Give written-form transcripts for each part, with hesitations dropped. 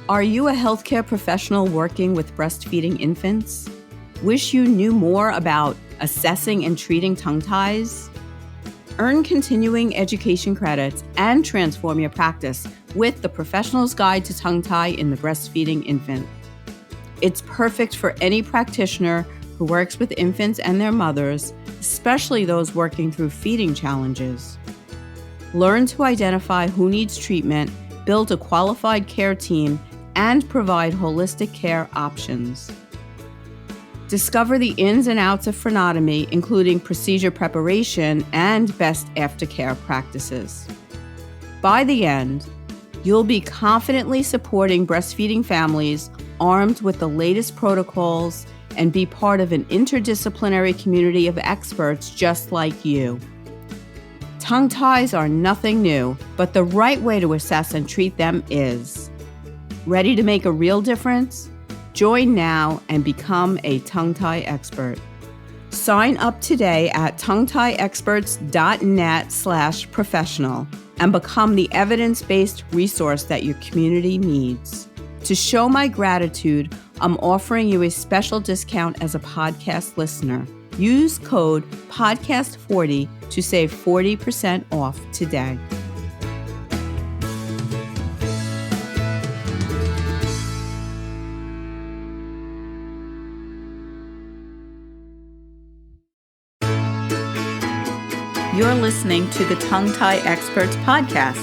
Are you a healthcare professional working with breastfeeding infants? Wish you knew more about assessing and treating tongue ties? Earn continuing education credits and transform your practice with the Professional's Guide to Tongue Tie in the Breastfeeding Infant. It's perfect for any practitioner who works with infants and their mothers, especially those working through feeding challenges. Learn to identify who needs treatment, build a qualified care team, and provide holistic care options. Discover the ins and outs of frenotomy, including procedure preparation and best aftercare practices. By the end, you'll be confidently supporting breastfeeding families armed with the latest protocols and be part of an interdisciplinary community of experts just like you. Tongue ties are nothing new, but the right way to assess and treat them is. Ready to make a real difference? Join now and become a tongue tie expert. Sign up today at tonguetieexperts.net/professional and become the evidence-based resource that your community needs. To show my gratitude, I'm offering you a special discount as a podcast listener. Use code PODCAST40 to save 40% off today. You're listening to the Tongue Tie Experts podcast,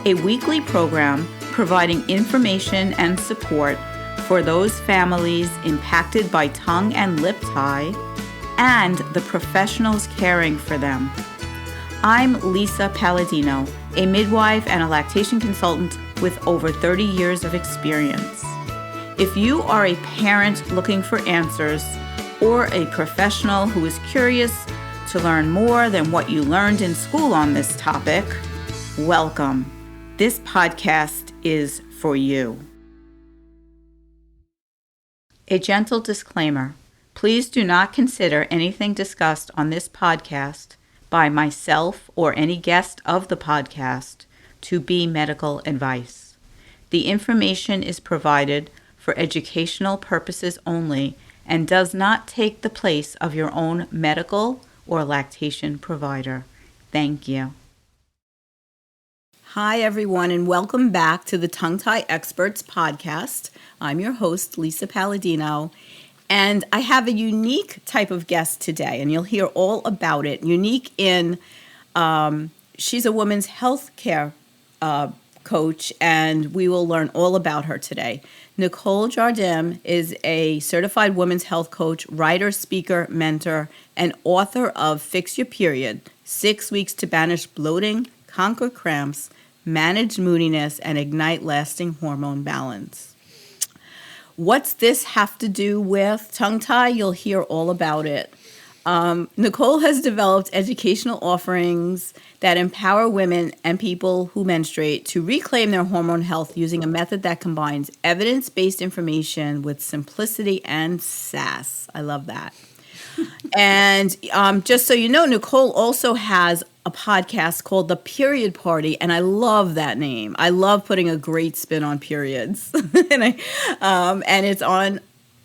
a weekly program providing information and support for those families impacted by tongue and lip tie and the professionals caring for them. I'm Lisa Palladino, a midwife and a lactation consultant with over 30 years of experience. If you are a parent looking for answers or a professional who is curious to learn more than what you learned in school on this topic, welcome. This podcast is for you. A gentle disclaimer. Please do not consider anything discussed on this podcast by myself or any guest of the podcast to be medical advice. The information is provided for educational purposes only and does not take the place of your own medical or lactation provider. Thank you. Hi, everyone, and welcome back to the Tongue Tie Experts podcast. I'm your host, Lisa Palladino, and I have a unique type of guest today, and you'll hear all about it. Unique in, she's a women's health care coach, and we will learn all about her today. Nicole Jardim is a certified women's health coach, writer, speaker, mentor, and author of Fix Your Period, 6 Weeks to Banish Bloating, Conquer Cramps, Manage Moodiness, and Ignite Lasting Hormone Balance. What's this have to do with tongue tie? You'll hear all about it. Nicole has developed educational offerings that empower women and people who menstruate to reclaim their hormone health using a method that combines evidence-based information with simplicity and sass. I love that. And just so you know, Nicole also has a podcast called The Period Party, and I love that name. I love putting a great spin on periods. and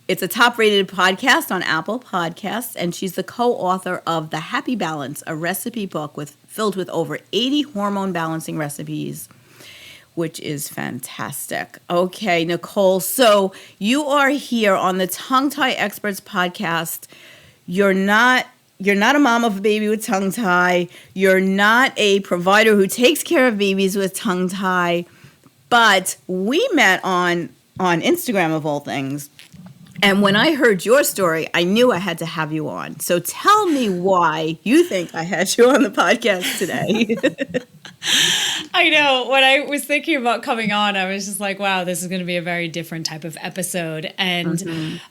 it's a top-rated podcast on Apple Podcasts, and she's the co-author of The Happy Balance, a recipe book filled with over 80 hormone balancing recipes, which is fantastic. Okay, Nicole, so you are here on the Tongue Tie Experts podcast. You're not a mom of a baby with tongue tie. You're not a provider who takes care of babies with tongue tie. But we met on Instagram, of all things. And when I heard your story, I knew I had to have you on. So tell me why you think I had you on the podcast today. I know. When I was thinking about coming on, I was just like, wow, this is going to be a very different type of episode. And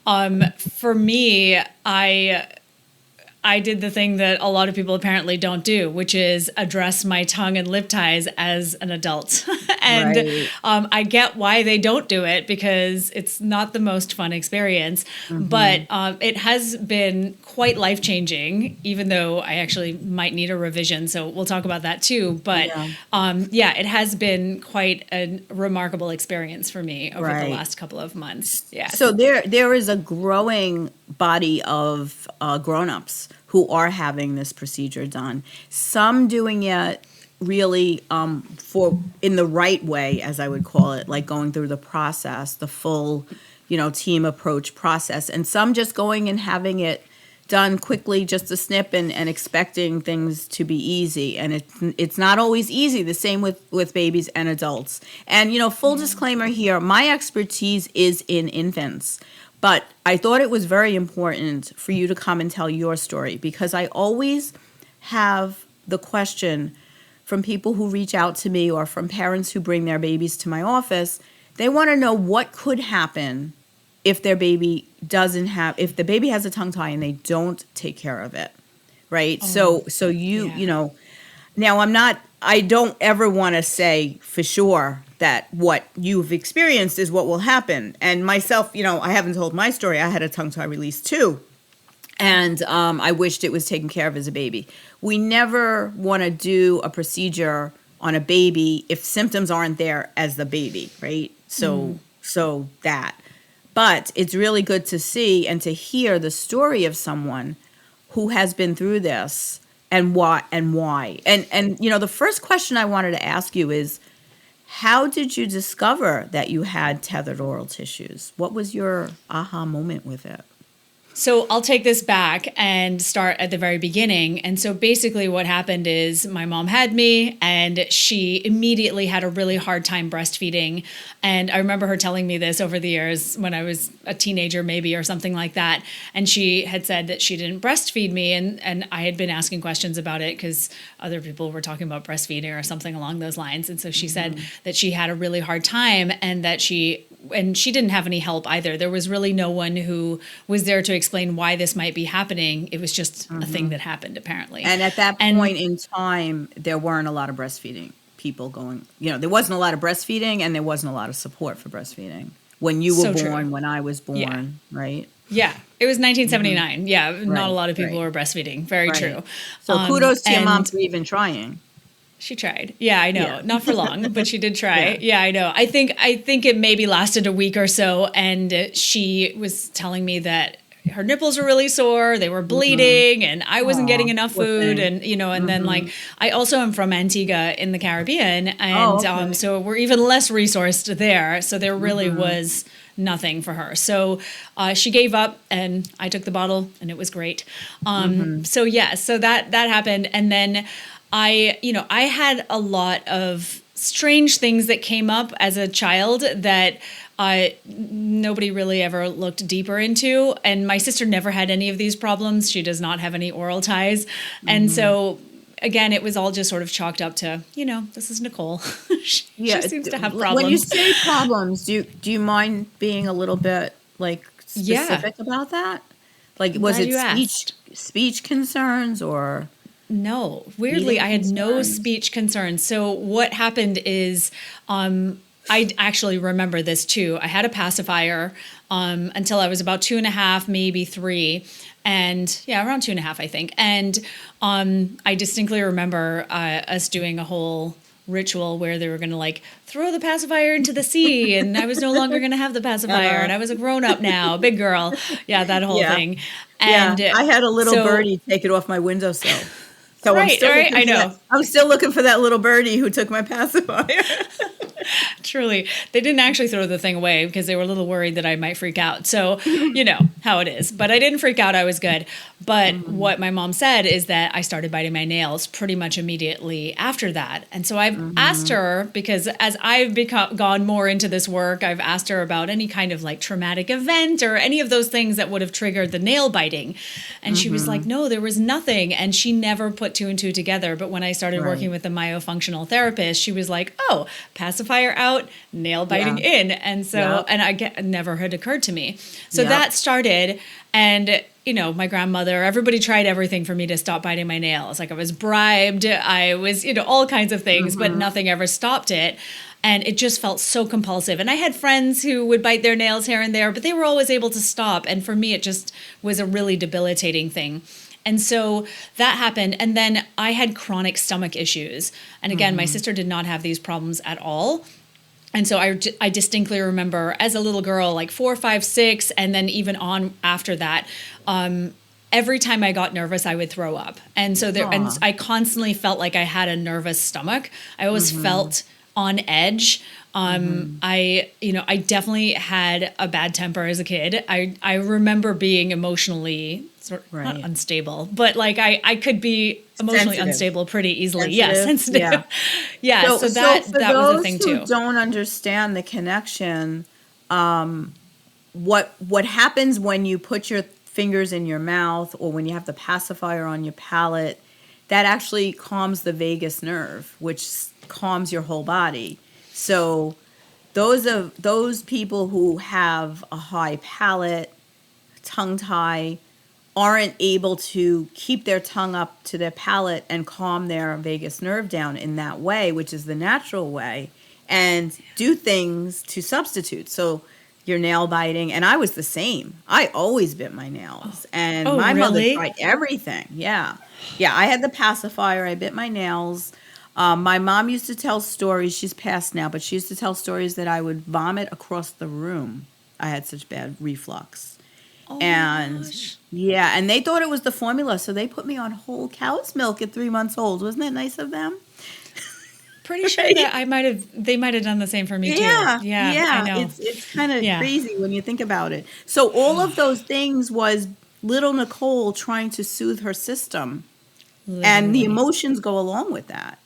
for me, I I did the thing that a lot of people apparently don't do, which is address my tongue and lip ties as an adult. And Right. I get why they don't do it, because it's not the most fun experience. But it has been quite life-changing, even though I actually might need a revision. So we'll talk about that too. But it has been quite a remarkable experience for me over the Right. last couple of months. Yeah. So there is a growing body of grown-ups who are having this procedure done. Some doing it really for in the right way, as I would call it, like going through the process, the full, team approach process, and some just going and having it done quickly, just a snip, and expecting things to be easy. And it's not always easy. The same with babies and adults. And, full disclaimer here, my expertise is in infants. But I thought it was very important for you to come and tell your story, because I always have the question from people who reach out to me, or from parents who bring their babies to my office. They want to know what could happen if their baby if the baby has a tongue tie and they don't take care of it, right? So now I don't ever want to say for sure that what you've experienced is what will happen. And myself, I haven't told my story. I had a tongue tie release too. And I wished it was taken care of as a baby. We never want to do a procedure on a baby if symptoms aren't there as the baby, right? So that. But it's really good to see and to hear the story of someone who has been through this and why. And the first question I wanted to ask you is, how did you discover that you had tethered oral tissues? What was your aha moment with it? So I'll take this back and start at the very beginning. And so basically what happened is my mom had me, and she immediately had a really hard time breastfeeding. And I remember her telling me this over the years when I was a teenager maybe, or something like that. And she had said that she didn't breastfeed me. And I had been asking questions about it because other people were talking about breastfeeding or something along those lines. And so she said that she had a really hard time, and that she didn't have any help either. There was really no one who was there to explain why this might be happening. It was just a thing that happened, apparently. And at that point in time, there weren't a lot of breastfeeding people going, there wasn't a lot of breastfeeding, and there wasn't a lot of support for breastfeeding when you were born, when I was born, right? Yeah, it was 1979. Yeah, not a lot of people were breastfeeding. Very true. So kudos to your mom for even trying. She tried. Yeah, I know. Yeah. Not for long, but she did try. Yeah, I know. I think it maybe lasted a week or so, and she was telling me that her nipples were really sore, they were bleeding, and I wasn't getting enough food, and then like I also am from Antigua in the Caribbean, and so we're even less resourced there. So there really was nothing for her. So she gave up, and I took the bottle, and it was great. So that happened, and then I had a lot of strange things that came up as a child that nobody really ever looked deeper into. And my sister never had any of these problems. She does not have any oral ties. And so, again, it was all just sort of chalked up to, this is Nicole. she seems to have problems. When you say problems, do you mind being a little bit specific about that? Like, was it speech concerns or... No, weirdly, I had no speech concerns. So what happened is, I actually remember this too. I had a pacifier until I was about 2.5, maybe 3. And around 2.5, I think. And I distinctly remember us doing a whole ritual where they were going to throw the pacifier into the sea, and I was no longer going to have the pacifier, and I was a grown-up now, big girl. Yeah, that whole thing. And I had a little birdie take it off my windowsill. So right, I know. I'm still looking for that little birdie who took my pacifier. Truly. They didn't actually throw the thing away because they were a little worried that I might freak out. So, how it is. But I didn't freak out. I was good. But what my mom said is that I started biting my nails pretty much immediately after that. And so I've asked her, because as I've gone more into this work, I've asked her about any kind of traumatic event or any of those things that would have triggered the nail biting. And she was like, no, there was nothing. And she never put 2 and 2 together. But when I started working with the myofunctional therapist, she was like, oh, pacifier pacifier out, nail biting in. And so, it never had occurred to me. So that started, and my grandmother, everybody tried everything for me to stop biting my nails. Like I was bribed, I was, all kinds of things, but nothing ever stopped it. And it just felt so compulsive. And I had friends who would bite their nails here and there, but they were always able to stop. And for me, it just was a really debilitating thing. And so that happened. And then I had chronic stomach issues. And again, my sister did not have these problems at all. And so I distinctly remember as a little girl, like 4, 5, 6, and then even on after that, every time I got nervous, I would throw up. And so and I constantly felt like I had a nervous stomach. I always felt on edge. I definitely had a bad temper as a kid. I remember being emotionally not unstable, but like I could be emotionally unstable pretty easily. Sensitive. Yeah. So that was the thing too. Who don't understand the connection. What happens when you put your fingers in your mouth or when you have the pacifier on your palate, that actually calms the vagus nerve, which calms your whole body. So those people who have a high palate, tongue tie, aren't able to keep their tongue up to their palate and calm their vagus nerve down in that way, which is the natural way, and do things to substitute. So you're nail biting, and I was the same. I always bit my nails, and my mother tried everything. Yeah, I had the pacifier. I bit my nails. My mom used to tell stories. She's passed now, but she used to tell stories that I would vomit across the room. I had such bad reflux. And they thought it was the formula, so they put me on whole cow's milk at 3 months old. Wasn't that nice of them? Pretty sure that they might have done the same for me too. Yeah. I know. It's kind of crazy when you think about it. So all of those things was little Nicole trying to soothe her system, and the emotions go along with that.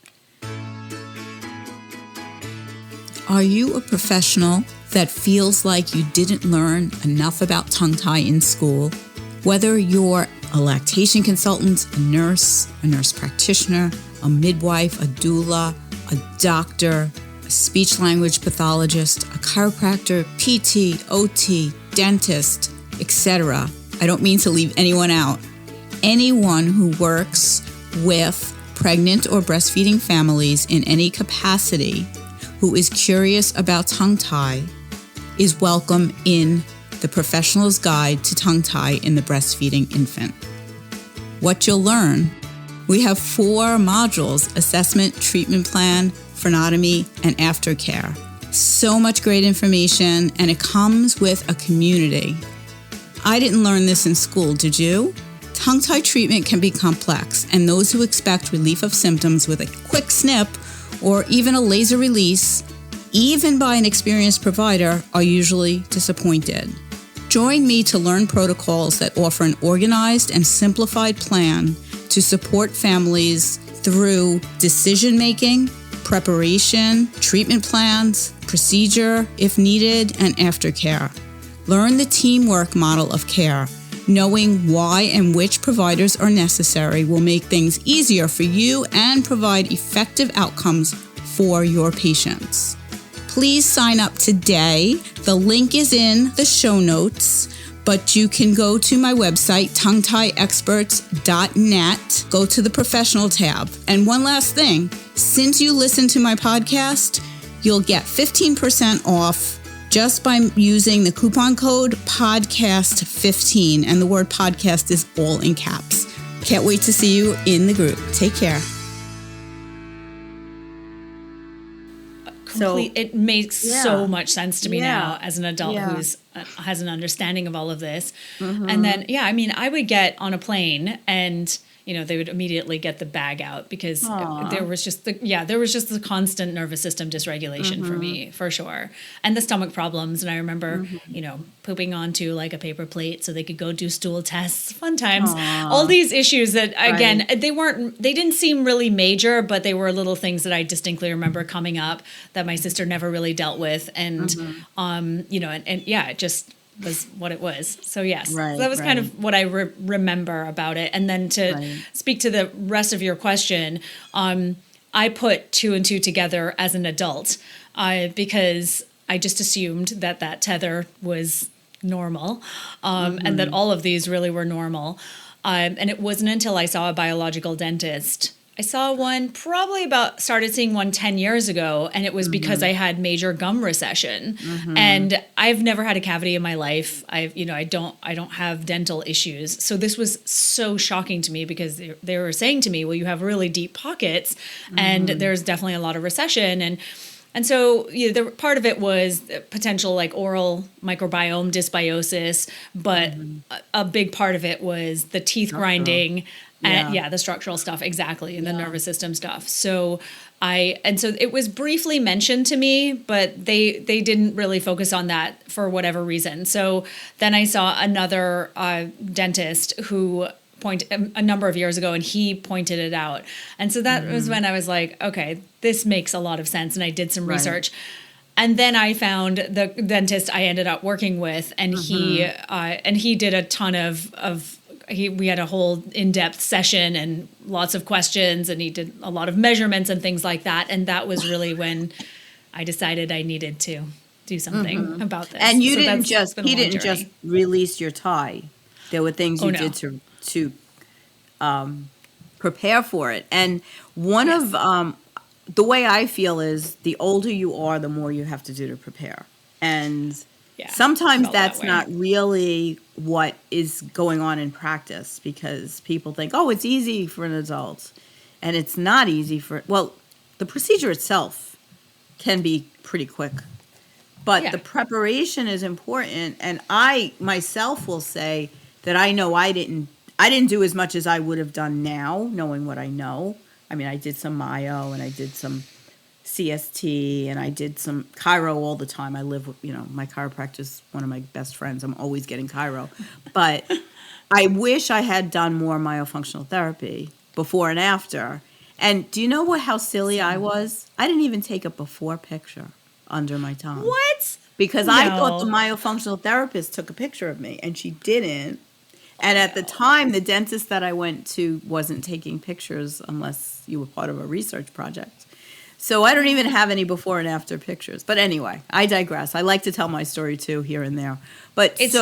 Are you a professional that feels like you didn't learn enough about tongue tie in school? Whether you're a lactation consultant, a nurse practitioner, a midwife, a doula, a doctor, a speech language pathologist, a chiropractor, PT, OT, dentist, etc. I don't mean to leave anyone out. Anyone who works with pregnant or breastfeeding families in any capacity who is curious about tongue tie is welcome in the Professional's Guide to Tongue Tie in the Breastfeeding Infant. What you'll learn: we have 4 modules: assessment, treatment plan, frenotomy, and aftercare. So much great information, and it comes with a community. I didn't learn this in school, did you? Tongue tie treatment can be complex, and those who expect relief of symptoms with a quick snip or even a laser release, even by an experienced provider, are usually disappointed. Join me to learn protocols that offer an organized and simplified plan to support families through decision-making, preparation, treatment plans, procedure if needed, and aftercare. Learn the teamwork model of care. Knowing why and which providers are necessary will make things easier for you and provide effective outcomes for your patients. Please sign up today. The link is in the show notes, but you can go to my website, tonguetieexperts.net, go to the professional tab. And one last thing, since you listen to my podcast, you'll get 15% off just by using the coupon code podcast15, and the word podcast is all in caps. Can't wait to see you in the group. Take care. It makes so much sense to me now as an adult who has an understanding of all of this. And then, I would get on a plane and they would immediately get the bag out because there was just the constant nervous system dysregulation for me, for sure. And the stomach problems. And I remember, pooping onto like a paper plate so they could go do stool tests, fun times, all these issues that, again, they didn't seem really major, but they were little things that I distinctly remember coming up that my sister never really dealt with. And, it just was what it was. So yes, that was kind of what I remember about it. And then to speak to the rest of your question, I put two and two together as an adult because I just assumed that tether was normal and that all of these really were normal. And it wasn't until I saw a biological dentist. I saw one started seeing one 10 years ago, and it was because I had major gum recession. And I've never had a cavity in my life. I don't have dental issues. So this was so shocking to me because they were saying to me, well, you have really deep pockets and there's definitely a lot of recession. And so part of it was potential like oral microbiome dysbiosis, but a big part of it was the teeth grinding. And the structural stuff, exactly, and the nervous system stuff. So it was briefly mentioned to me, but they didn't really focus on that for whatever reason. So then I saw another dentist who a number of years ago, and he pointed it out. And so that was when I was like, okay, this makes a lot of sense. And I did some research. And then I found the dentist I ended up working with, and he did a ton we had a whole in-depth session and lots of questions, and he did a lot of measurements and things like that. And that was really when I decided I needed to do something about this. And he didn't just release your tie. There were things you did to prepare for it. And one of the way I feel is the older you are, the more you have to do to prepare. And sometimes that's not really what is going on in practice, because people think, oh, it's easy for an adult. And it's not easy the procedure itself can be pretty quick. But the preparation is important. And I myself will say that I know I didn't do as much as I would have done now, knowing what I know. I mean, I did some myo and I did some CST and I did some chiro all the time. I live with, my chiropractor is one of my best friends. I'm always getting chiro. But I wish I had done more myofunctional therapy before and after. And do you know how silly I was? I didn't even take a before picture under my tongue. What? Because I thought the myofunctional therapist took a picture of me, and she didn't. And at the time, the dentist that I went to wasn't taking pictures unless you were part of a research project. So I don't even have any before and after pictures. But anyway, I digress. I like to tell my story too, here and there. But it's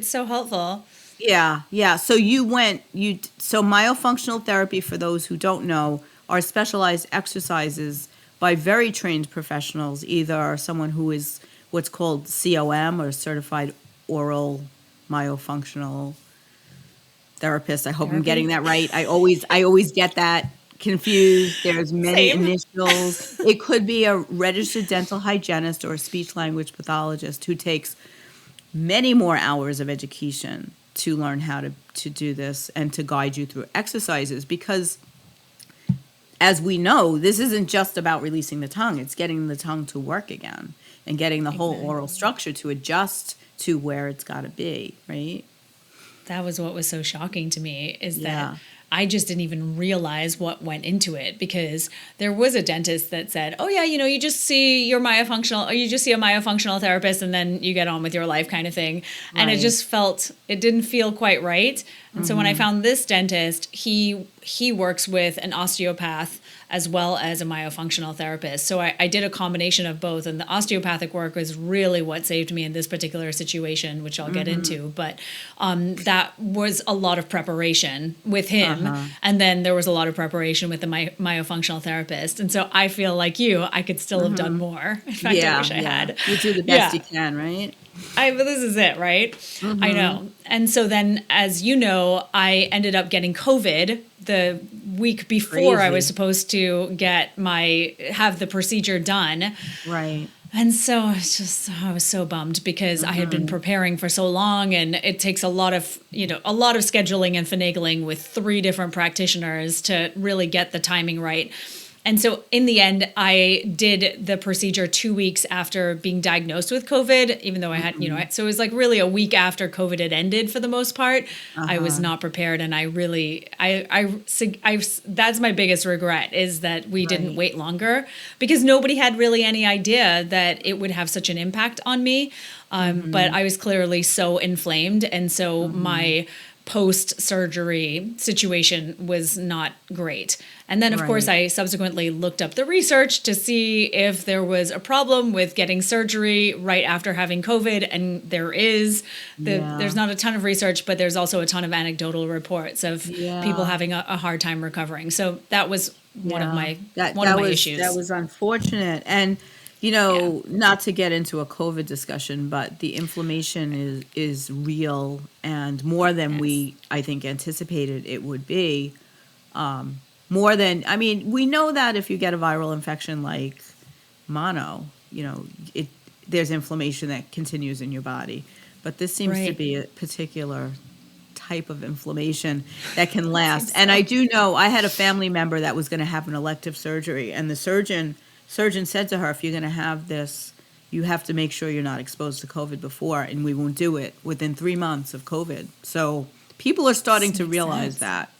so helpful. Yeah. So so myofunctional therapy, for those who don't know, are specialized exercises by very trained professionals, either someone who is what's called COM, or certified oral myofunctional therapist. I hope I'm getting that right. I always get that confused. There's many initials. It could be a registered dental hygienist or a speech language pathologist who takes many more hours of education to learn how to do this and to guide you through exercises, because as we know, this isn't just about releasing the tongue. It's getting the tongue to work again and getting the whole oral structure to adjust to where it's got to be, right? That was what was so shocking to me, is that I just didn't even realize what went into it, because there was a dentist that said, oh yeah, you just see your myofunctional, or you just see a myofunctional therapist and then you get on with your life kind of thing. Right. And it didn't feel quite right. And so when I found this dentist, he works with an osteopath as well as a myofunctional therapist. So I did a combination of both. And the osteopathic work was really what saved me in this particular situation, which I'll get into. But that was a lot of preparation with him. And then there was a lot of preparation with the myofunctional therapist. And so I feel like I could still have done more. In fact, I wish I had. You do the best you can, right? But this is it, right? I know. And so then, as you know, I ended up getting COVID the week before I was supposed to have the procedure done. Right. And so I was so bummed, because I had been preparing for so long, and it takes a lot of scheduling and finagling with 3 different practitioners to really get the timing right. And so in the end, I did the procedure 2 weeks after being diagnosed with COVID, even though I had, so it was like really a week after COVID had ended for the most part. I was not prepared. And I that's my biggest regret, is that we didn't wait longer, because nobody had really any idea that it would have such an impact on me. But I was clearly so inflamed. And so my post-surgery situation was not great. And then, of course, Right. I subsequently looked up the research to see if there was a problem with getting surgery right after having COVID. And there is. Yeah. There's not a ton of research, but there's also a ton of anecdotal reports of people having a hard time recovering. So that was one of my issues. That was unfortunate. And, not to get into a COVID discussion, but the inflammation is real and more than we, I think, anticipated it would be. We know that if you get a viral infection like mono, there's inflammation that continues in your body. But this seems to be a particular type of inflammation that can last. And I do know I had a family member that was going to have an elective surgery, and the surgeon said to her, if you're going to have this, you have to make sure you're not exposed to COVID before, and we won't do it within 3 months of COVID. So people are starting to realize that.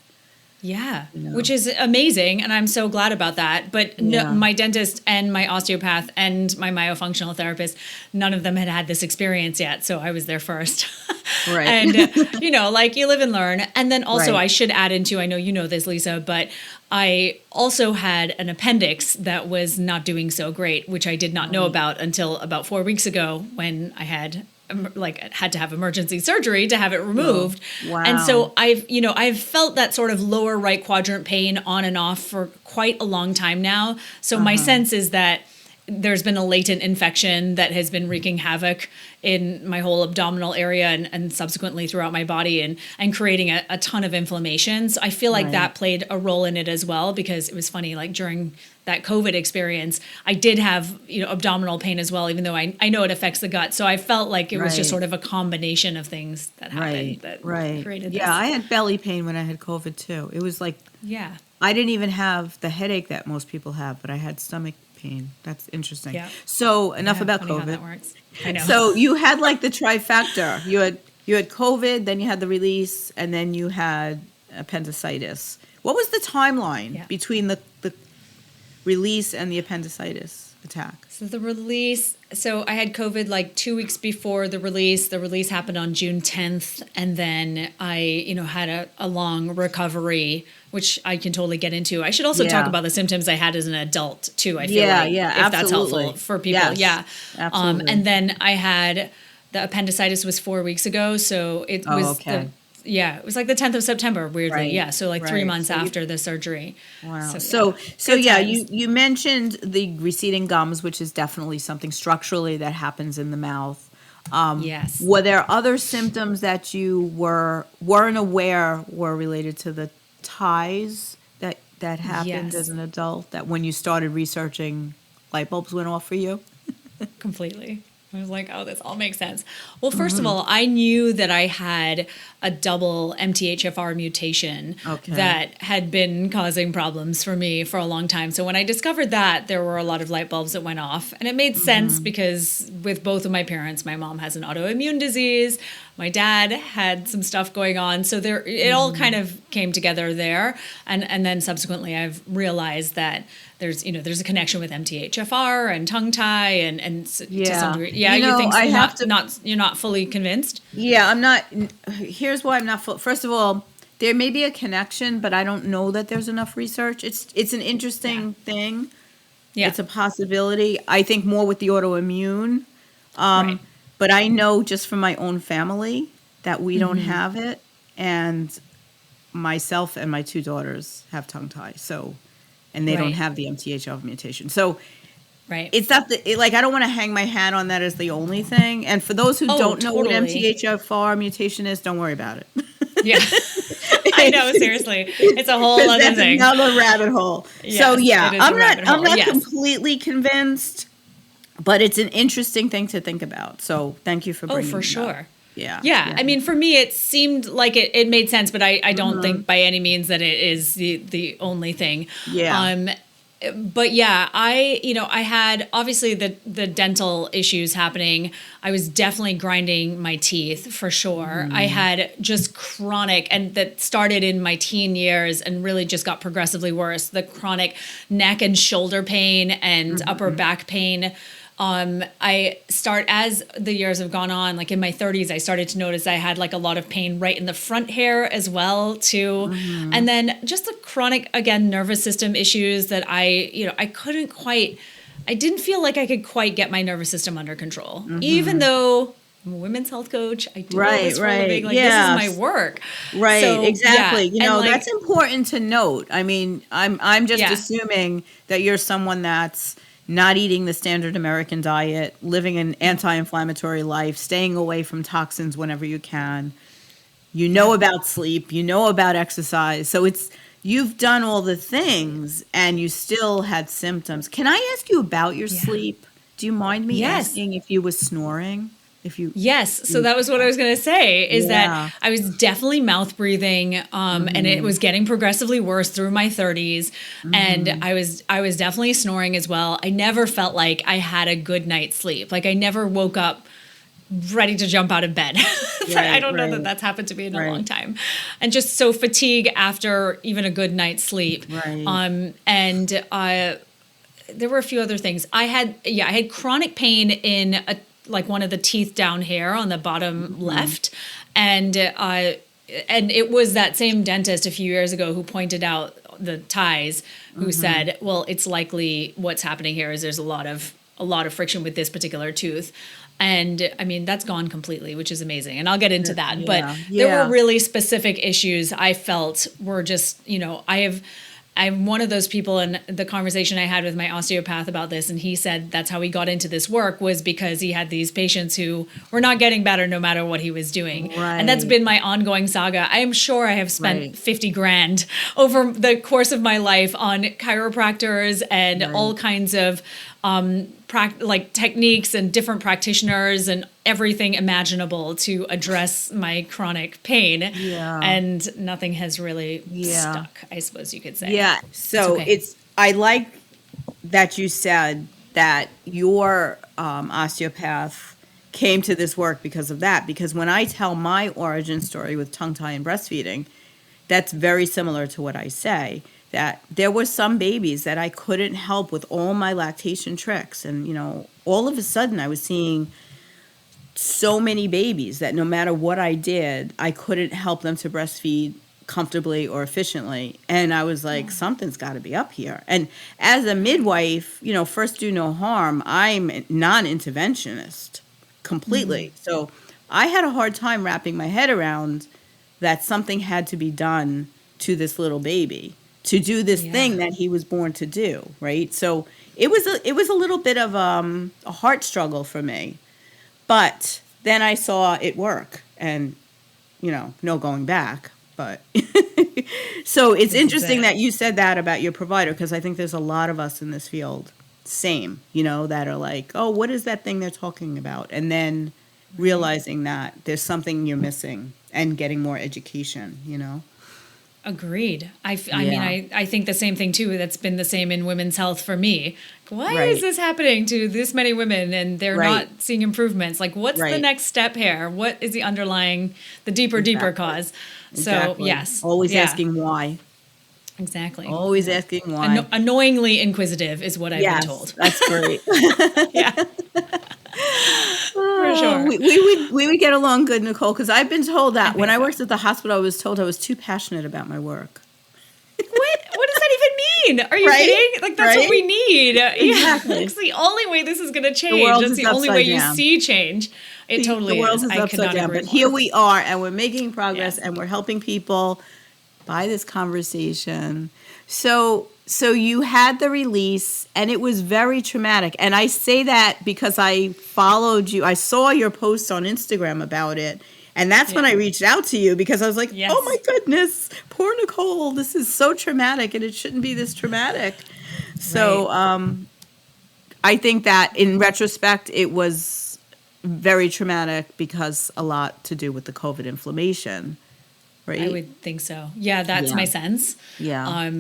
Yeah, which is amazing, and I'm so glad about that. But my dentist and my osteopath and my myofunctional therapist, none of them had this experience yet, so I was there first. Right. And, you live and learn. And then also I should add into, I know you know this, Lisa, but I also had an appendix that was not doing so great, which I did not know about until about 4 weeks ago when I had to have emergency surgery to have it removed. Oh, wow. And so I've felt that sort of lower right quadrant pain on and off for quite a long time now. So my sense is that there's been a latent infection that has been wreaking havoc in my whole abdominal area and subsequently throughout my body and creating a ton of inflammation. So I feel like that played a role in it as well, because it was funny, like during that COVID experience, I did have, abdominal pain as well, even though I know it affects the gut. So I felt like it was just sort of a combination of things that happened that created this. Yeah, I had belly pain when I had COVID too. It was like, I didn't even have the headache that most people have, but I had stomach pain. That's interesting. Yeah. So enough about funny COVID. How that works. I know. So you had like the trifecta. You had COVID, then you had the release, and then you had appendicitis. What was the timeline between the release and the appendicitis attack? So the release, I had COVID like 2 weeks before the release. The release happened on June 10th. And then I, had a long recovery, which I can totally get into. I should also talk about the symptoms I had as an adult too. I feel like if absolutely. that's helpful for people. Yes, absolutely. And then I had the appendicitis was 4 weeks ago. So it was it was like the 10th of September, weirdly. Right. Yeah, so like 3 months after the surgery. Wow. So you mentioned the receding gums, which is definitely something structurally that happens in the mouth. Yes. Were there other symptoms that you weren't aware were related to the ties that happened as an adult, that when you started researching, light bulbs went off for you? Completely. I was like, oh, this all makes sense. Well, first of all, I knew that I had a double MTHFR mutation that had been causing problems for me for a long time. So when I discovered that, there were a lot of light bulbs that went off. And it made sense because with both of my parents, my mom has an autoimmune disease. My dad had some stuff going on. So it all kind of came together there. And then subsequently, I've realized that there's a connection with MTHFR and tongue tie and to some degree. Yeah, you think you're not fully convinced? Yeah, I'm not. Here's why I'm not full. First of all, there may be a connection, but I don't know that there's enough research. It's an interesting thing. Yeah. It's a possibility. I think more with the autoimmune. But I know just from my own family that we don't have it. And myself and my 2 daughters have tongue tie. And they don't have the MTHFR mutation. So it's not I don't want to hang my hat on that as the only thing. And for those who don't know what MTHFR mutation is, don't worry about it. Yeah. I know, seriously. It's a whole other thing. It's another rabbit hole. Yes, so I'm not yes. completely convinced, but it's an interesting thing to think about. So thank you for bringing it up. Oh, for sure. Yeah. I mean, for me, it seemed like it made sense, but I don't think by any means that it is the only thing. Yeah. But I had obviously the dental issues happening. I was definitely grinding my teeth for sure. I had just chronic, and that started in my teen years and really just got progressively worse. The chronic neck and shoulder pain and upper back pain. as the years have gone on, like in my 30s, I started to notice I had like a lot of pain right in the front hair as well too. And then just the chronic, again, nervous system issues that I didn't feel like I could quite get my nervous system under control, even though I'm a women's health coach. I do all this for a living. Like, this is my work. Right. So, exactly. Yeah. You know, that's important to note. I mean, I'm just assuming that you're someone that's not eating the standard American diet, living an anti-inflammatory life, staying away from toxins whenever you can. You know about sleep, you know about exercise. So you've done all the things and you still had symptoms. Can I ask you about your sleep? Do you mind me asking if you were snoring? Yes. So that was what I was going to say, is that I was definitely mouth breathing, and it was getting progressively worse through my 30s. And I was definitely snoring as well. I never felt like I had a good night's sleep. Like, I never woke up ready to jump out of bed. I don't know that that's happened to me in a long time. And just so fatigue after even a good night's sleep. Right. And there were a few other things. I had chronic pain in like one of the teeth down here on the bottom left. And it was that same dentist a few years ago who pointed out the ties, who said, well, it's likely what's happening here is there's a lot of friction with this particular tooth. And I mean, that's gone completely, which is amazing. And I'll get into that. But there were really specific issues I felt were just, I'm one of those people, and the conversation I had with my osteopath about this, and he said that's how he got into this work, was because he had these patients who were not getting better no matter what he was doing. Right. And that's been my ongoing saga. I am sure I have spent $50,000 over the course of my life on chiropractors and all kinds of techniques and different practitioners and everything imaginable to address my chronic pain. Yeah. And nothing has really stuck, I suppose you could say. Yeah. So I like that you said that your osteopath came to this work because of that. Because when I tell my origin story with tongue tie and breastfeeding, that's very similar to what I say. That there were some babies that I couldn't help with all my lactation tricks. And, all of a sudden I was seeing so many babies that no matter what I did, I couldn't help them to breastfeed comfortably or efficiently. And I was like, something's got to be up here. And as a midwife, first do no harm, I'm a non-interventionist completely. So I had a hard time wrapping my head around that something had to be done to this little baby to do this thing that he was born to do, right? So it was a little bit of a heart struggle for me. But then I saw it work, and, no going back. But so it's interesting that you said that about your provider, because I think there's a lot of us in this field, that are like, oh, what is that thing they're talking about? And then realizing that there's something you're missing and getting more education, Agreed. I mean, I think the same thing too. That's been the same in women's health for me. Why is this happening to this many women and they're not seeing improvements? Like, what's the next step here? What is the underlying, the deeper cause? So yes. Always asking why. Exactly. Always asking why. Annoyingly inquisitive is what I've been told. That's great. For sure. We would get along good, Nicole, because I've been told that when I worked at the hospital, I was told I was too passionate about my work. What does that even mean? Are you kidding? Like, that's what we need. Exactly. Yeah, it's the only way this is going to change. That's the only way you see change. It totally the world is. is upside down. But here we are, and we're making progress, and we're helping people by this conversation. So you had the release, and it was very traumatic. And I say that because I followed you. I saw your post on Instagram about it. And that's when I reached out to you, because I was like, oh my goodness, poor Nicole. This is so traumatic, and it shouldn't be this traumatic. So I think that in retrospect, it was very traumatic because a lot to do with the COVID inflammation. Right? I would think so. Yeah, that's my sense. Yeah.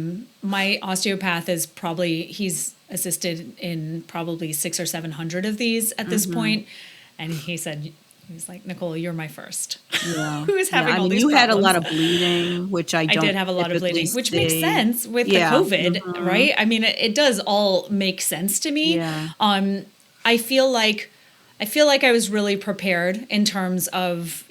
My osteopath is he's assisted in probably 600 or 700 of these at this point. And he was like, Nicole, you're my first. Yeah. Who is having all these problems. You had a lot of bleeding, which I did have a lot of bleeding, which makes sense with the COVID, right? I mean, it does all make sense to me. Yeah. I feel like I was really prepared in terms of,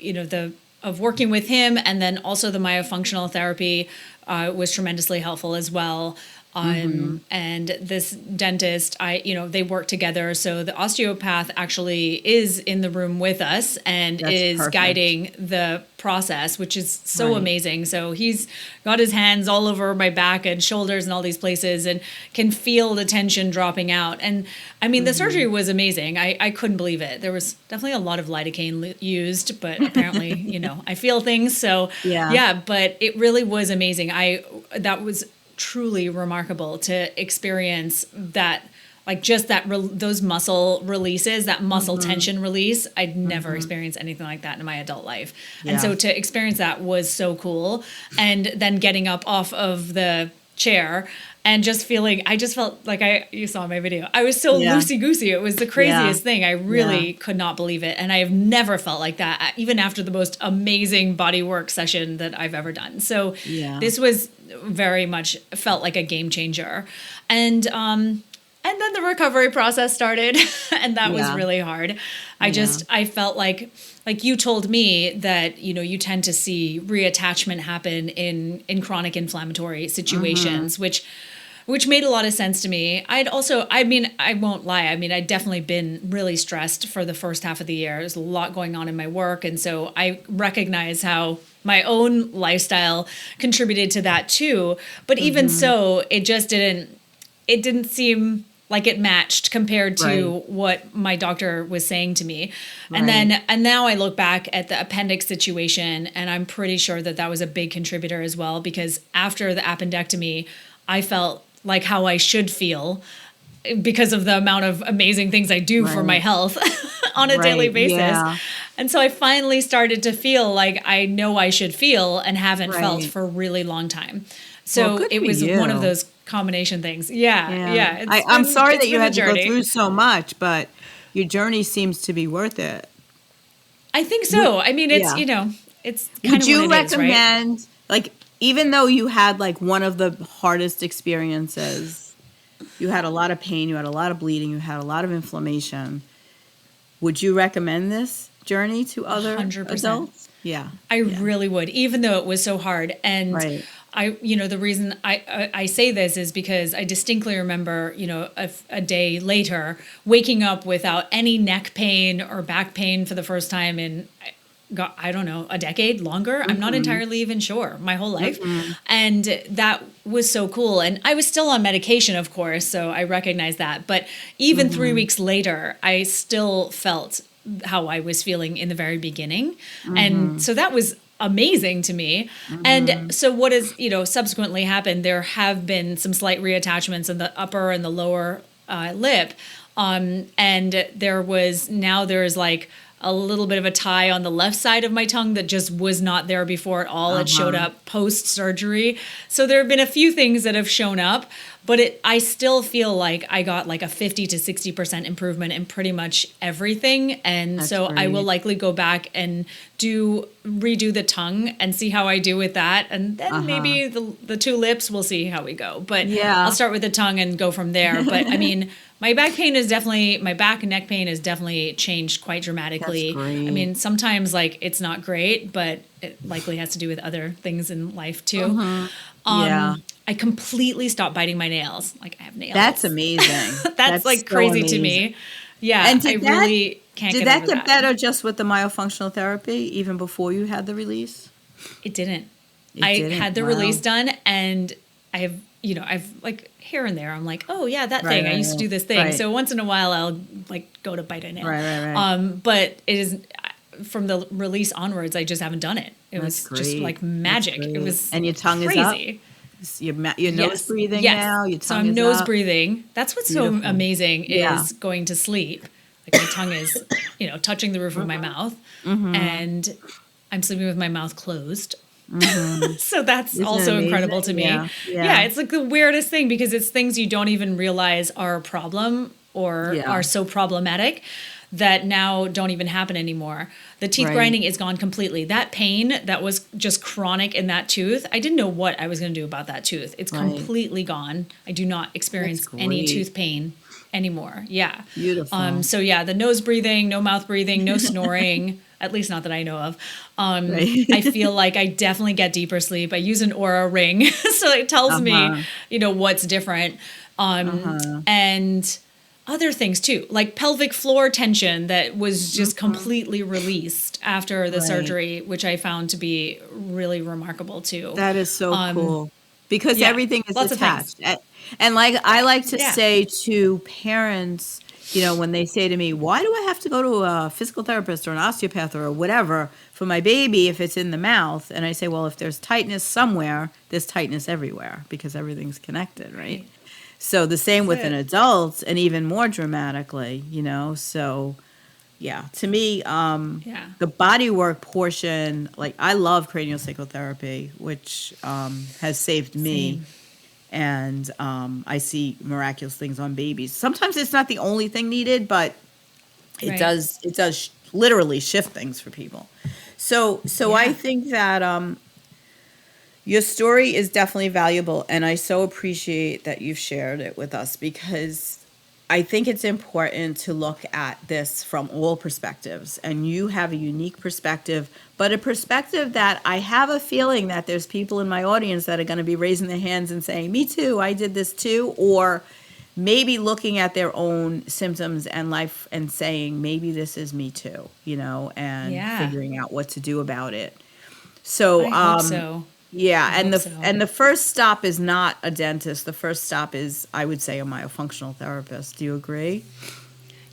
of working with him, and then also the myofunctional therapy was tremendously helpful as well. And this dentist, they work together. So the osteopath actually is in the room with us and is guiding the process, which is so amazing. So he's got his hands all over my back and shoulders and all these places and can feel the tension dropping out. And I mean, the surgery was amazing. I couldn't believe it. There was definitely a lot of lidocaine used, but apparently, I feel things. So but it really was amazing. That was truly remarkable to experience that, like just that those muscle releases, that muscle tension release. I'd never experienced anything like that in my adult life. And so to experience that was so cool. And then getting up off of the chair and just feeling, I just felt like you saw my video. I was so loosey-goosey. It was the craziest thing. I really could not believe it. And I have never felt like that, even after the most amazing body work session that I've ever done. So this was very much felt like a game changer. And then the recovery process started and that was really hard. I felt like you told me that, you tend to see reattachment happen in chronic inflammatory situations, which made a lot of sense to me. I won't lie. I'd definitely been really stressed for the first half of the year. There's a lot going on in my work. And so I recognize how my own lifestyle contributed to that too. But even so, it didn't seem like it matched compared to what my doctor was saying to me. And now I look back at the appendix situation and I'm pretty sure that was a big contributor as well, because after the appendectomy, I felt like how I should feel because of the amount of amazing things I do for my health on a daily basis. Yeah. And so I finally started to feel like I know I should feel and haven't felt for a really long time. So it was one of those combination things. Yeah. I'm sorry that you had to go through so much, but your journey seems to be worth it. I think so. It's, it's kind Would of you what it recommend, is, right? like, even though you had like one of the hardest experiences, you had a lot of pain, you had a lot of bleeding, you had a lot of inflammation, would you recommend this journey to other 100%. Adults? Yeah. I really would, even though it was so hard. And the reason I say this is because I distinctly remember, a day later waking up without any neck pain or back pain for the first time in, I don't know, a decade longer. I'm not entirely even sure, my whole life. And that was so cool. And I was still on medication, of course, so I recognize that. But even 3 weeks later, I still felt how I was feeling in the very beginning. And so that was amazing to me. And so what has, subsequently happened, there have been some slight reattachments in the upper and the lower lip. And there's like a little bit of a tie on the left side of my tongue that just was not there before at all. It showed up post-surgery. So there have been a few things that have shown up, but I still feel like I got like a 50 to 60% improvement in pretty much everything. And that's so great. I will likely go back and redo the tongue and see how I do with that. And then maybe the two lips, we'll see how we go. But I'll start with the tongue and go from there. But my back and neck pain has definitely changed quite dramatically. That's great. Sometimes like it's not great, but it likely has to do with other things in life too. I completely stopped biting my nails. Like I have nails. That's amazing. That's like so crazy amazing to me. Yeah. And really can't get over that. Did that get better just with the myofunctional therapy, even before you had the release? It didn't. I had the release done, and I've like here and there, I'm like, oh yeah, that thing. I used to do this thing. So once in a while, I'll like go to bite a nail. Right. But it is from the release onwards, I just haven't done it. It was just like magic. It was and your tongue crazy. Is up. Your nose breathing now. Your tongue so I'm is nose up. breathing. That's what's so amazing is going to sleep. Like my tongue is, touching the roof of my mouth, and I'm sleeping with my mouth closed. So that's Isn't also incredible to me. Yeah, it's like the weirdest thing because it's things you don't even realize are a problem or are so problematic that now don't even happen anymore. The teeth grinding is gone completely. That pain that was just chronic in that tooth, I didn't know what I was going to do about that tooth. It's completely gone. I do not experience any tooth pain anymore. Yeah. Beautiful. So yeah, the nose breathing, no mouth breathing, no snoring, at least not that I know of. Right. I feel like I definitely get deeper sleep. I use an Aura ring. So it tells me, what's different. And other things too, like pelvic floor tension that was just completely released after the surgery, which I found to be really remarkable too. That is so cool because yeah, everything is lots of attached. things. And like I like to Yeah. say to parents, when they say to me, why do I have to go to a physical therapist or an osteopath or whatever for my baby if it's in the mouth? And I say, well, if there's tightness somewhere, there's tightness everywhere because everything's connected, right? So the same with an adult and even more dramatically, so yeah, to me, the body work portion, like I love craniosacral therapy, which has saved me. Same. And I see miraculous things on babies. Sometimes it's not the only thing needed, but it does literally shift things for people. So I think that your story is definitely valuable, and I so appreciate that you've shared it with us because I think it's important to look at this from all perspectives, and you have a unique perspective, but a perspective that I have a feeling that there's people in my audience that are going to be raising their hands and saying, me too, I did this too, or maybe looking at their own symptoms and life and saying, maybe this is me too, and figuring out what to do about it. So, I hope so. Yeah, I and hope so. the first stop is not a dentist. The first stop is, I would say, a myofunctional therapist. Do you agree?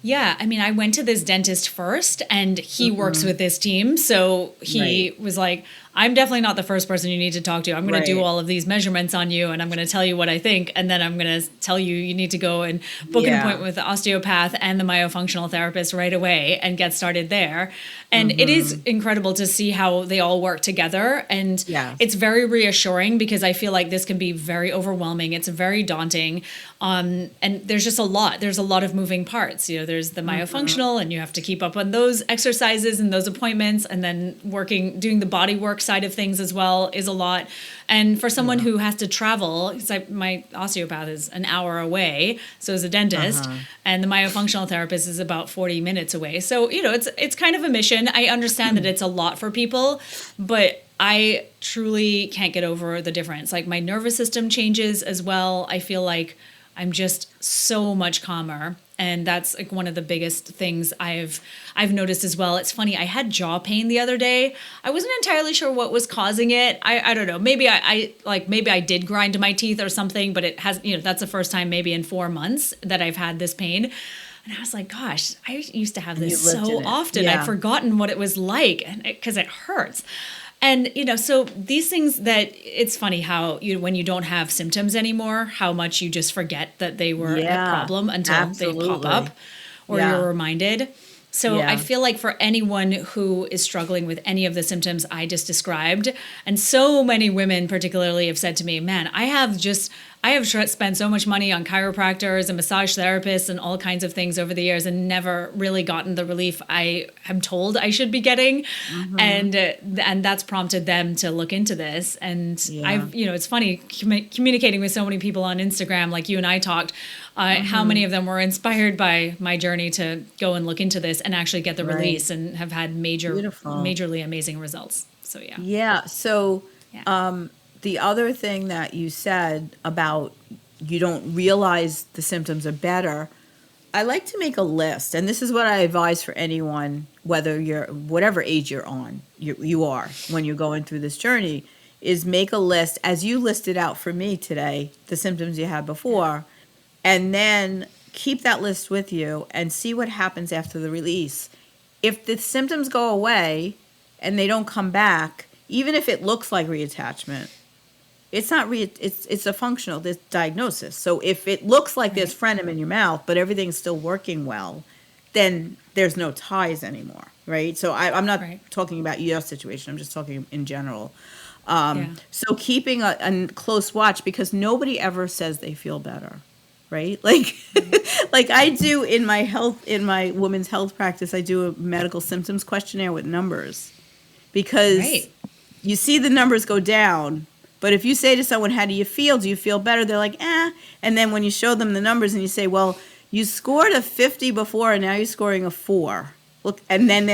Yeah, I mean, I went to this dentist first, and he works with this team. So he was like, I'm definitely not the first person you need to talk to. I'm going to do all of these measurements on you, and I'm going to tell you what I think, and then I'm going to tell you need to go and book an appointment with the osteopath and the myofunctional therapist right away and get started there. And it is incredible to see how they all work together. And it's very reassuring because I feel like this can be very overwhelming. It's very daunting. And there's just a lot. There's a lot of moving parts. There's the myofunctional, and you have to keep up on those exercises and those appointments, and then doing the body work side of things as well is a lot. And for someone who has to travel, because my osteopath is an hour away, so is a dentist, and the myofunctional therapist is about 40 minutes away. So, it's kind of a mission. I understand that it's a lot for people, but I truly can't get over the difference. Like my nervous system changes as well. I feel like I'm just so much calmer. And that's like one of the biggest things I've noticed as well. It's funny, I had jaw pain the other day. I wasn't entirely sure what was causing it. I don't know. Maybe maybe I did grind my teeth or something, but it has, that's the first time maybe in 4 months that I've had this pain. And I was like, gosh, I used to have this so often. I'd forgotten what it was like, and because it hurts. And, so these things that it's funny how when you don't have symptoms anymore, how much you just forget that they were a problem until they pop up or you're reminded. So I feel like for anyone who is struggling with any of the symptoms I just described, and so many women particularly have said to me, man, I have spent so much money on chiropractors and massage therapists and all kinds of things over the years and never really gotten the relief I am told I should be getting. And that's prompted them to look into this. And I've, it's funny communicating with so many people on Instagram, like you and I talked, how many of them were inspired by my journey to go and look into this and actually get the release and have had majorly amazing results. So, yeah. Yeah. So, the other thing that you said about you don't realize the symptoms are better, I like to make a list, and this is what I advise for anyone, whether you're whatever age you're on, you are when you're going through this journey, is make a list as you listed out for me today, the symptoms you had before, and then keep that list with you and see what happens after the release. If the symptoms go away and they don't come back, even if it looks like reattachment, it's not it's a functional diagnosis. So if it looks like there's phrenum in your mouth, but everything's still working well, then there's no ties anymore, right? So I'm not talking about your situation. I'm just talking in general. So keeping a close watch, because nobody ever says they feel better, right? Like, like I do in my women's health practice, I do a medical symptoms questionnaire with numbers, because you see the numbers go down. But if you say to someone, how do you feel? Do you feel better? They're like, eh. And then when you show them the numbers and you say, well, You scored a 50 before, and now you're scoring a 4. Look, and then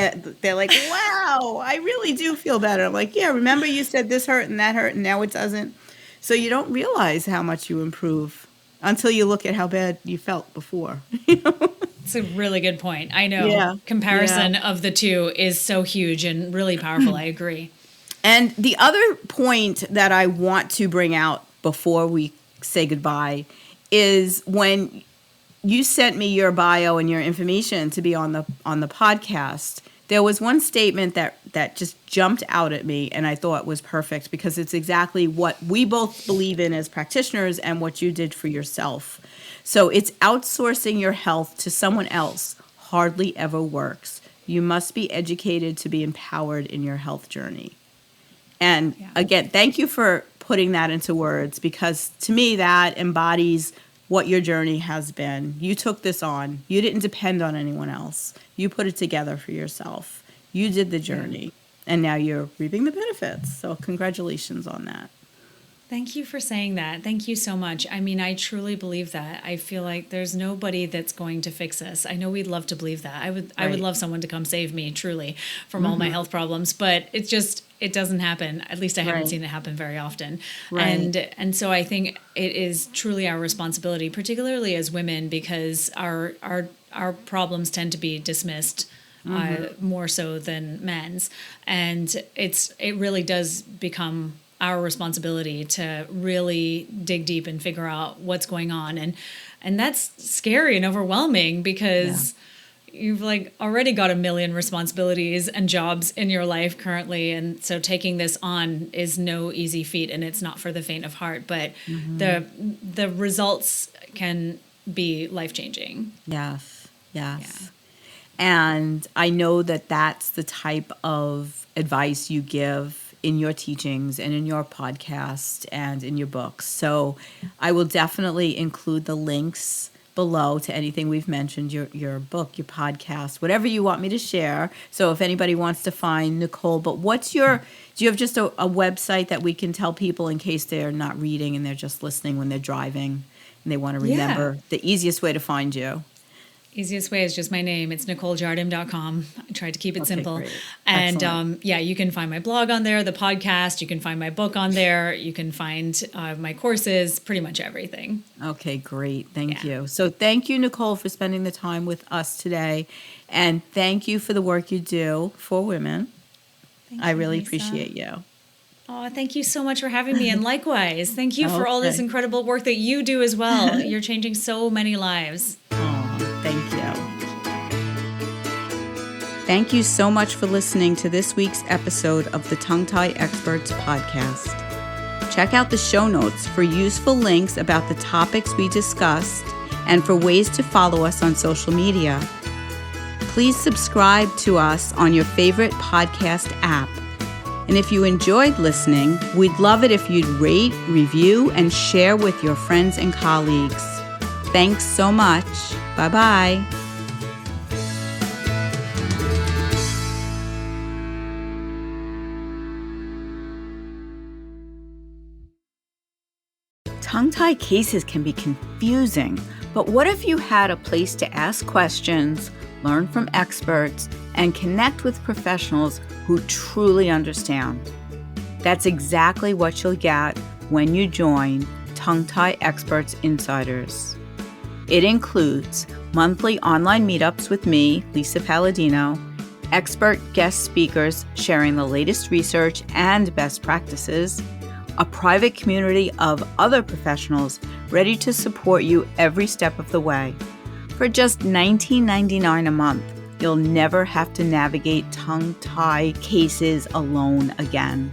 they're like, wow, I really do feel better. I'm like, yeah, remember you said this hurt and that hurt, and now it doesn't. So you don't realize how much you improve until you look at how bad you felt before. It's a really good point. I know. Yeah. Comparison of the two is so huge and really powerful. I agree. And the other point that I want to bring out before we say goodbye is when you sent me your bio and your information to be on the podcast, there was one statement that just jumped out at me and I thought was perfect because it's exactly what we both believe in as practitioners and what you did for yourself. So it's outsourcing your health to someone else hardly ever works. You must be educated to be empowered in your health journey. And again, thank you for putting that into words because to me that embodies what your journey has been. You took this on. You didn't depend on anyone else. You put it together for yourself. You did the journey, and now you're reaping the benefits. So congratulations on that. Thank you for saying that. Thank you so much. I mean, I truly believe that. I feel like there's nobody that's going to fix us. I know we'd love to believe that. I would love someone to come save me truly from all my health problems, but it doesn't happen. At least I haven't seen it happen very often. Right. And so I think it is truly our responsibility, particularly as women, because our problems tend to be dismissed more so than men's. And it really does become our responsibility to really dig deep and figure out what's going on. And that's scary and overwhelming because you've like already got a million responsibilities and jobs in your life currently. And so taking this on is no easy feat and it's not for the faint of heart, but the results can be life-changing. Yes. And I know that that's the type of advice you give in your teachings and in your podcast and in your books. So I will definitely include the links below to anything we've mentioned, your book, your podcast, whatever you want me to share. So if anybody wants to find Nicole, but do you have just a website that we can tell people in case they're not reading and they're just listening when they're driving and they want to remember the easiest way to find you? Easiest way is just my name. It's NicoleJardim.com. I tried to keep it simple. Great. And you can find my blog on there, the podcast. You can find my book on there. You can find my courses, pretty much everything. Okay, great. Thank you. So thank you, Nicole, for spending the time with us today. And thank you for the work you do for women. I really appreciate you. Oh, thank you so much for having me. And likewise, thank you for all this incredible work that you do as well. You're changing so many lives. Thank you. Thank you so much for listening to this week's episode of the Tongue Tie Experts podcast. Check out the show notes for useful links about the topics we discussed and for ways to follow us on social media. Please subscribe to us on your favorite podcast app. And if you enjoyed listening, we'd love it if you'd rate, review, and share with your friends and colleagues. Thanks so much. Bye-bye. Tongue-tie cases can be confusing, but what if you had a place to ask questions, learn from experts, and connect with professionals who truly understand? That's exactly what you'll get when you join Tongue-tie Experts Insiders. It includes monthly online meetups with me, Lisa Palladino, expert guest speakers sharing the latest research and best practices, a private community of other professionals ready to support you every step of the way. For just $19.99 a month, you'll never have to navigate tongue-tie cases alone again.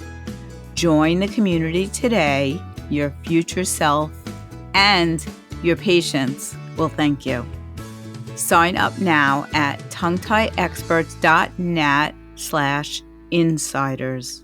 Join the community today. Your future self and your patients will thank you. Sign up now at tonguetieexperts.net/insiders.